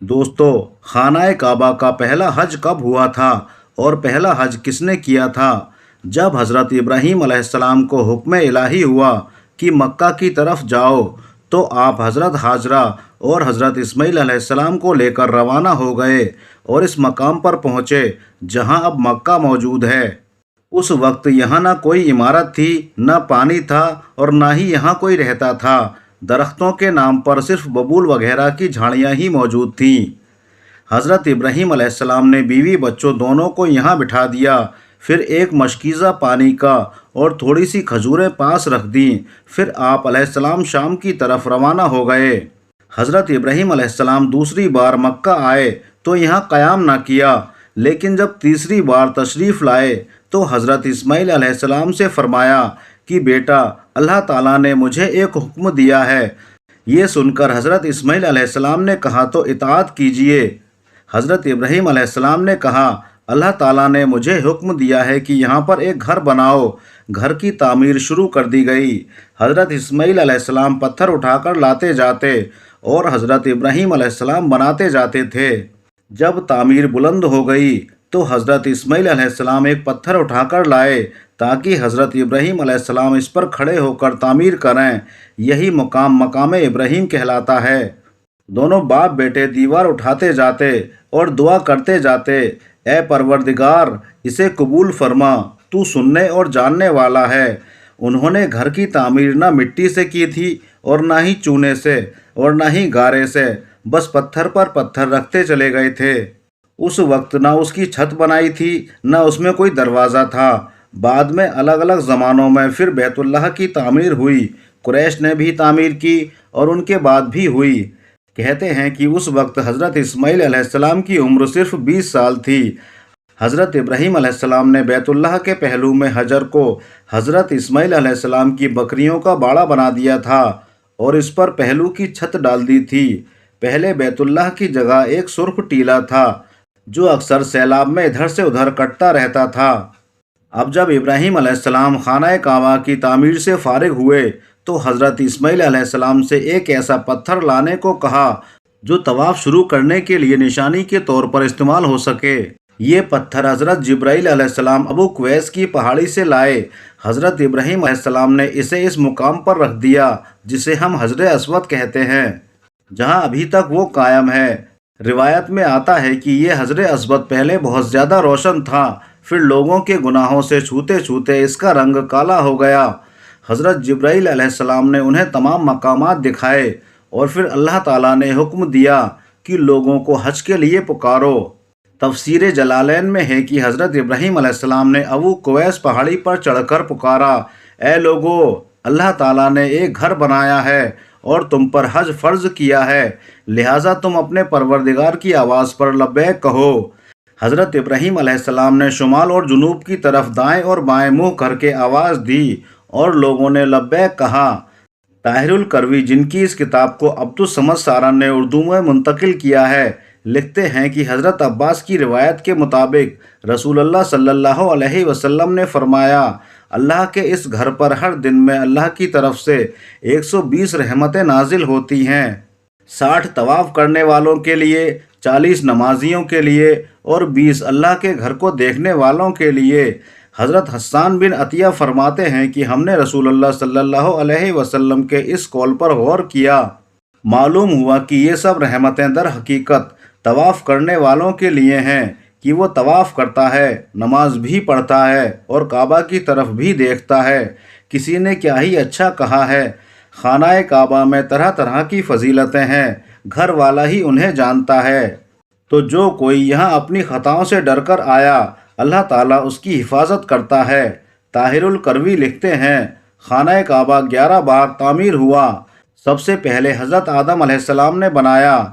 دوستو، خانہ کعبہ کا پہلا حج کب ہوا تھا اور پہلا حج کس نے کیا تھا؟ جب حضرت ابراہیم علیہ السلام کو حکم الہی ہوا کہ مکہ کی طرف جاؤ تو آپ حضرت ہاجرہ اور حضرت اسماعیل علیہ السلام کو لے کر روانہ ہو گئے اور اس مقام پر پہنچے جہاں اب مکہ موجود ہے۔ اس وقت یہاں نہ کوئی عمارت تھی، نہ پانی تھا اور نہ ہی یہاں کوئی رہتا تھا۔ درختوں کے نام پر صرف ببول وغیرہ کی جھاڑیاں ہی موجود تھیں۔ حضرت ابراہیم علیہ السلام نے بیوی بچوں دونوں کو یہاں بٹھا دیا، پھر ایک مشکیزہ پانی کا اور تھوڑی سی کھجوریں پاس رکھ دیں، پھر آپ علیہ السلام شام کی طرف روانہ ہو گئے۔ حضرت ابراہیم علیہ السلام دوسری بار مکہ آئے تو یہاں قیام نہ کیا، لیکن جب تیسری بار تشریف لائے تو حضرت اسماعیل علیہ السلام سے فرمایا کہ بیٹا، اللہ تعالیٰ نے مجھے ایک حکم دیا ہے۔ یہ سن کر حضرت اسماعیل علیہ السلام نے کہا تو اطاعت کیجیے۔ حضرت ابراہیم علیہ السلام نے کہا، اللہ تعالیٰ نے مجھے حکم دیا ہے کہ یہاں پر ایک گھر بناؤ۔ گھر کی تعمیر شروع کر دی گئی۔ حضرت اسماعیل علیہ السلام پتھر اٹھا کر لاتے جاتے اور حضرت ابراہیم علیہ السلام بناتے جاتے تھے۔ جب تعمیر بلند ہو گئی تو حضرت اسماعیل علیہ السلام ایک پتھر اٹھا کر لائے تاکہ حضرت ابراہیم علیہ السلام اس پر کھڑے ہو کر تعمیر کریں۔ یہی مقام مقام ابراہیم کہلاتا ہے۔ دونوں باپ بیٹے دیوار اٹھاتے جاتے اور دعا کرتے جاتے، اے پروردگار، اسے قبول فرما، تو سننے اور جاننے والا ہے۔ انہوں نے گھر کی تعمیر نہ مٹی سے کی تھی اور نہ ہی چونے سے اور نہ ہی گارے سے، بس پتھر پر پتھر رکھتے چلے گئے تھے۔ اس وقت نہ اس کی چھت بنائی تھی، نہ اس میں کوئی دروازہ تھا۔ بعد میں الگ الگ زمانوں میں پھر بیت اللہ کی تعمیر ہوئی۔ قریش نے بھی تعمیر کی اور ان کے بعد بھی ہوئی۔ کہتے ہیں کہ اس وقت حضرت اسماعیل علیہ السلام کی عمر صرف 20 سال تھی۔ حضرت ابراہیم علیہ السلام نے بیت اللہ کے پہلو میں حجر کو حضرت اسماعیل علیہ السلام کی بکریوں کا باڑا بنا دیا تھا اور اس پر پہلو کی چھت ڈال دی تھی۔ پہلے بیت اللہ کی جگہ ایک سرخ ٹیلا تھا جو اکثر سیلاب میں ادھر سے ادھر کٹتا رہتا تھا۔ اب جب ابراہیم علیہ السلام خانہ کعبہ کی تعمیر سے فارغ ہوئے تو حضرت اسماعیل علیہ السلام سے ایک ایسا پتھر لانے کو کہا جو طواف شروع کرنے کے لیے نشانی کے طور پر استعمال ہو سکے۔ یہ پتھر حضرت جبرائیل علیہ السلام ابو قویس کی پہاڑی سے لائے۔ حضرت ابراہیم علیہ السلام نے اسے اس مقام پر رکھ دیا جسے ہم حجر اسود کہتے ہیں، جہاں ابھی تک وہ قائم ہے۔ روایت میں آتا ہے کہ یہ حجر اسود پہلے بہت زیادہ روشن تھا، پھر لوگوں کے گناہوں سے چھوتے چھوتے اس کا رنگ کالا ہو گیا۔ حضرت جبرائیل علیہ السلام نے انہیں تمام مقامات دکھائے اور پھر اللہ تعالیٰ نے حکم دیا کہ لوگوں کو حج کے لیے پکارو۔ تفسیر جلالین میں ہے کہ حضرت ابراہیم علیہ السلام نے ابو قویس پہاڑی پر چڑھ کر پکارا، اے لوگو، اللہ تعالیٰ نے ایک گھر بنایا ہے اور تم پر حج فرض کیا ہے، لہٰذا تم اپنے پروردگار کی آواز پر لبیک کہو۔ حضرت ابراہیم علیہ السلام نے شمال اور جنوب کی طرف دائیں اور بائیں منہ کر کے آواز دی اور لوگوں نے لبیک کہا۔ طاہر الکروی، جن کی اس کتاب کو عبدالصمد سارن نے اردو میں منتقل کیا ہے، لکھتے ہیں کہ حضرت عباس کی روایت کے مطابق رسول اللہ صلی اللہ علیہ وسلم نے فرمایا، اللہ کے اس گھر پر ہر دن میں اللہ کی طرف سے 120 رحمتیں نازل ہوتی ہیں، 60 طواف کرنے والوں کے لیے، 40 نمازیوں کے لیے اور 20 اللہ کے گھر کو دیکھنے والوں کے لیے۔ حضرت حسان بن عطیہ فرماتے ہیں کہ ہم نے رسول اللہ صلی اللہ علیہ وسلم کے اس قول پر غور کیا، معلوم ہوا کہ یہ سب رحمتیں در حقیقت طواف کرنے والوں کے لیے ہیں کہ وہ طواف کرتا ہے، نماز بھی پڑھتا ہے اور کعبہ کی طرف بھی دیکھتا ہے۔ کسی نے کیا ہی اچھا کہا ہے، خانہ کعبہ میں طرح طرح کی فضیلتیں ہیں، گھر والا ہی انہیں جانتا ہے۔ تو جو کوئی یہاں اپنی خطاؤں سے ڈر کر آیا، اللہ تعالیٰ اس کی حفاظت کرتا ہے۔ طاہر الکروی لکھتے ہیں، خانہ کعبہ 11 بار تعمیر ہوا۔ سب سے پہلے حضرت آدم علیہ السلام نے بنایا،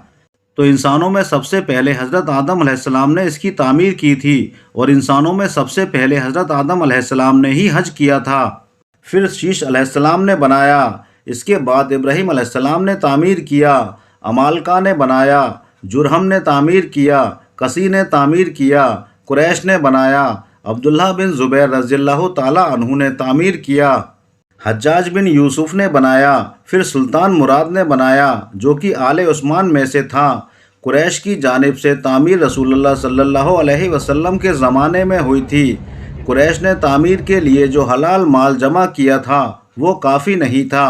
تو انسانوں میں سب سے پہلے حضرت آدم علیہ السلام نے اس کی تعمیر کی تھی، اور انسانوں میں سب سے پہلے حضرت آدم علیہ السلام نے ہی حج کیا تھا۔ پھر شیش علیہ السلام نے بنایا، اس کے بعد ابراہیم علیہ السلام نے تعمیر کیا، عمالقہ نے بنایا، جرہم نے تعمیر کیا، کسی نے تعمیر کیا، قریش نے بنایا، عبداللہ بن زبیر رضی اللہ تعالیٰ عنہ نے تعمیر کیا، حجاج بن یوسف نے بنایا، پھر سلطان مراد نے بنایا جو کہ آل عثمان میں سے تھا، قریش کی جانب سے تعمیر رسول اللہ صلی اللہ علیہ وسلم کے زمانے میں ہوئی تھی۔ قریش نے تعمیر کے لیے جو حلال مال جمع کیا تھا وہ کافی نہیں تھا،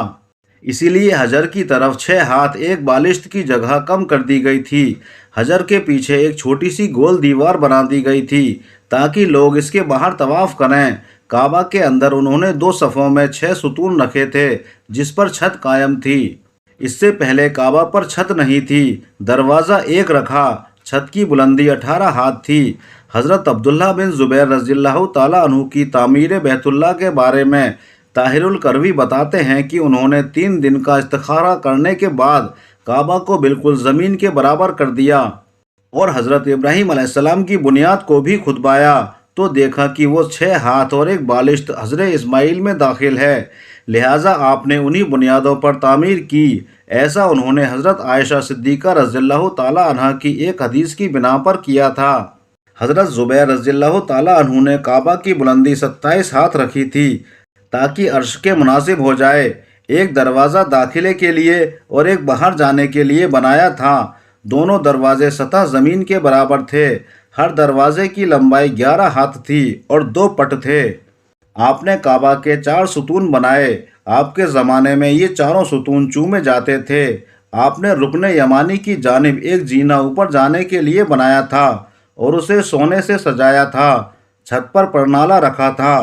اسی لیے حجر کی طرف 6 ہاتھ ایک بالشت کی جگہ کم کر دی گئی تھی۔ حجر کے پیچھے ایک چھوٹی سی گول دیوار بنا دی گئی تھی تاکہ لوگ اس کے باہر طواف کریں۔ کعبہ کے اندر انہوں نے 2 صفوں میں 6 ستون رکھے تھے جس پر چھت قائم تھی۔ اس سے پہلے کعبہ پر چھت نہیں تھی، دروازہ ایک رکھا، چھت کی بلندی 18 ہاتھ تھی۔ حضرت عبداللہ بن زبیر رضی اللہ تعالیٰ عنہ کی تعمیر بیت اللہ کے بارے میں طاہر الکروی بتاتے ہیں کہ انہوں نے 3 دن کا استخارہ کرنے کے بعد کعبہ کو بالکل زمین کے برابر کر دیا اور حضرت ابراہیم علیہ السلام کی بنیاد کو بھی کھدوایا تو دیکھا کہ وہ 6 ہاتھ اور ایک بالشت حجر اسماعیل میں داخل ہے، لہٰذا آپ نے انہی بنیادوں پر تعمیر کی۔ ایسا انہوں نے حضرت عائشہ صدیقہ رضی اللہ تعالیٰ عنہ کی ایک حدیث کی بنا پر کیا تھا۔ حضرت زبیر رضی اللہ تعالیٰ عنہ نے کعبہ کی بلندی 27 ہاتھ رکھی تھی تاکہ عرش کے مناسب ہو جائے۔ ایک دروازہ داخلے کے لیے اور ایک باہر جانے کے لیے بنایا تھا۔ دونوں دروازے سطح زمین کے برابر تھے۔ ہر دروازے کی لمبائی 11 ہاتھ تھی اور 2 پٹ تھے۔ آپ نے کعبہ کے 4 ستون بنائے۔ آپ کے زمانے میں یہ چاروں ستون چومے جاتے تھے۔ آپ نے رکن یمانی کی جانب ایک زینہ اوپر جانے کے لیے بنایا تھا اور اسے سونے سے سجایا تھا۔ چھت پر پرنالہ رکھا تھا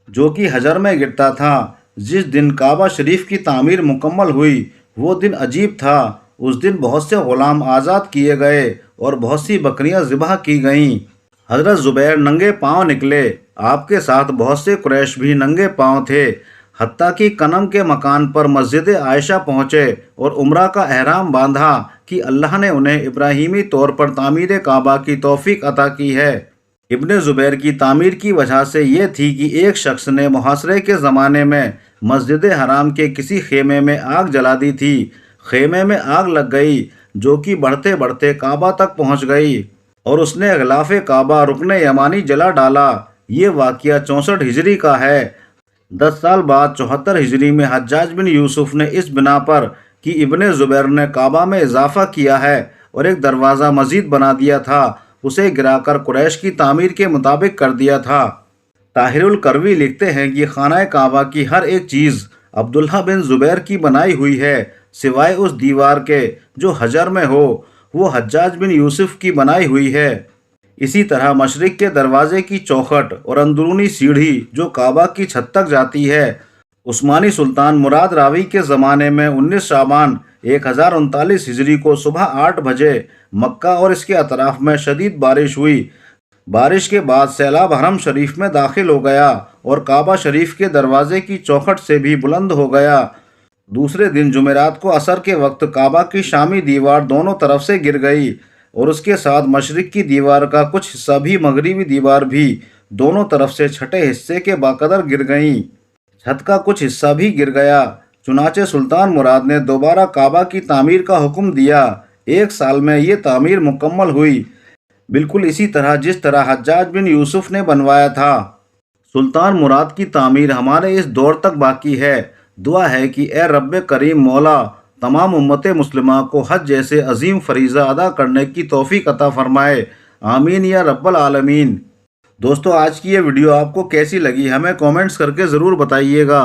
جو کہ حجر میں گرتا تھا۔ جس دن کعبہ شریف کی تعمیر مکمل ہوئی وہ دن عجیب تھا۔ اس دن بہت سے غلام آزاد کیے گئے اور بہت سی بکریاں ذبح کی گئیں۔ حضرت زبیر ننگے پاؤں نکلے۔ آپ کے ساتھ بہت سے قریش بھی ننگے پاؤں تھے، حتیٰ کہ کنم کے مکان پر مسجد عائشہ پہنچے اور عمرہ کا احرام باندھا کہ اللہ نے انہیں ابراہیمی طور پر تعمیر کعبہ کی توفیق عطا کی ہے۔ ابن زبیر کی تعمیر کی وجہ سے یہ تھی کہ ایک شخص نے محاصرے کے زمانے میں مسجد حرام کے کسی خیمے میں آگ جلا دی تھی۔ خیمے میں آگ لگ گئی جو کہ بڑھتے بڑھتے کعبہ تک پہنچ گئی اور اس نے غلاف کعبہ رکن یمانی جلا ڈالا۔ یہ واقعہ 64 ہجری کا ہے۔ 10 سال بعد 74 ہجری میں حجاج بن یوسف نے اس بنا پر کہ ابن زبیر نے کعبہ میں اضافہ کیا ہے اور ایک دروازہ مزید بنا دیا تھا، اسے گرا کر قریش کی تعمیر کے مطابق کر دیا تھا۔ طاہر الکروی لکھتے ہیں کہ خانہ کعبہ کی ہر ایک چیز عبداللہ بن زبیر کی بنائی ہوئی ہے سوائے اس دیوار کے جو حجر میں ہو، وہ حجاج بن یوسف کی بنائی ہوئی ہے۔ اسی طرح مشرق کے دروازے کی چوکھٹ اور اندرونی سیڑھی جو کعبہ کی چھت تک جاتی ہے، عثمانی سلطان مراد راوی کے زمانے میں 19 شعبان 1039 ہجری کو صبح 8 بجے مکہ اور اس کے اطراف میں شدید بارش ہوئی۔ بارش کے بعد سیلاب حرم شریف میں داخل ہو گیا اور کعبہ شریف کے دروازے کی چوکھٹ سے بھی بلند ہو گیا۔ دوسرے دن جمعرات کو عصر کے وقت کعبہ کی شامی دیوار دونوں طرف سے گر گئی اور اس کے ساتھ مشرق کی دیوار کا کچھ حصہ بھی مغربی دیوار بھی دونوں طرف سے چھٹے حصے کے باقدر گر گئیں۔ چھت کا کچھ حصہ بھی گر گیا۔ چنانچہ سلطان مراد نے دوبارہ کعبہ کی تعمیر کا حکم دیا۔ 1 سال میں یہ تعمیر مکمل ہوئی، بالکل اسی طرح جس طرح حجاج بن یوسف نے بنوایا تھا۔ سلطان مراد کی تعمیر ہمارے اس دور تک باقی ہے۔ دعا ہے کہ اے رب کریم مولا تمام امت مسلمہ کو حج جیسے عظیم فریضہ ادا کرنے کی توفیق عطا فرمائے، آمین یا رب العالمین۔ دوستو، آج کی یہ ویڈیو آپ کو کیسی لگی ہمیں کومنٹس کر کے ضرور بتائیے گا۔